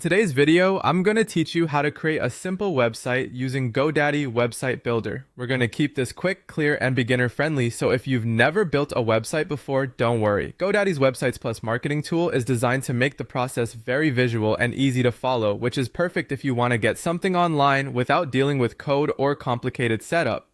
In today's video, I'm going to teach you how to create a simple website using GoDaddy Website Builder. We're going to keep this quick, clear, and beginner-friendly, so if you've never built a website before, don't worry. GoDaddy's Websites Plus marketing tool is designed to make the process very visual and easy to follow, which is perfect if you want to get something online without dealing with code or complicated setup.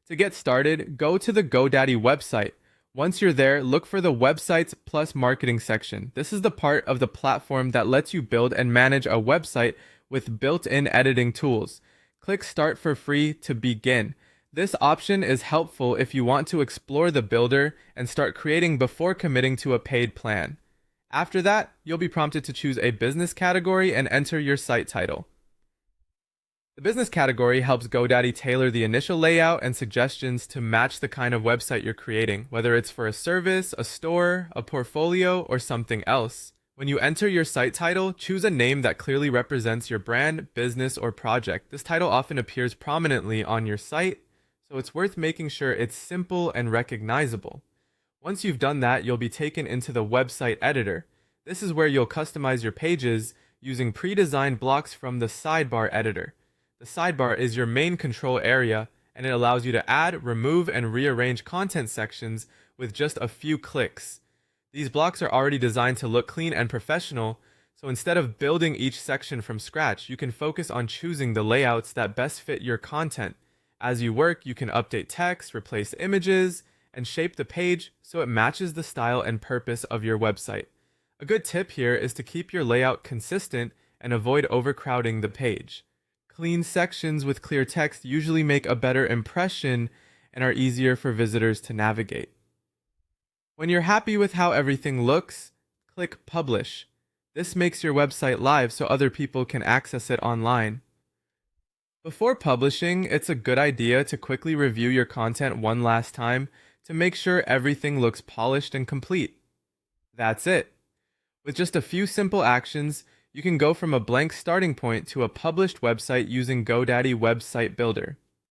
To get started, go to the GoDaddy website. Once you're there, look for the Websites Plus Marketing section. This is the part of the platform that lets you build and manage a website with built-in editing tools. Click Start for free to begin. This option is helpful if you want to explore the builder and start creating before committing to a paid plan. After that, you'll be prompted to choose a business category and enter your site title. The business category helps GoDaddy tailor the initial layout and suggestions to match the kind of website you're creating, whether it's for a service, a store, a portfolio, or something else. When you enter your site title, choose a name that clearly represents your brand, business, or project. This title often appears prominently on your site, so it's worth making sure it's simple and recognizable. Once you've done that, you'll be taken into the website editor. This is where you'll customize your pages using pre-designed blocks from the sidebar editor. The sidebar is your main control area, and it allows you to add, remove, and rearrange content sections with just a few clicks. These blocks are already designed to look clean and professional, so instead of building each section from scratch, you can focus on choosing the layouts that best fit your content. As you work, you can update text, replace images, and shape the page so it matches the style and purpose of your website. A good tip here is to keep your layout consistent and avoid overcrowding the page. Clean sections with clear text usually make a better impression and are easier for visitors to navigate. When you're happy with how everything looks, click Publish. This makes your website live so other people can access it online. Before publishing, it's a good idea to quickly review your content one last time to make sure everything looks polished and complete. That's it. With just a few simple actions, you can go from a blank starting point to a published website using GoDaddy Website Builder.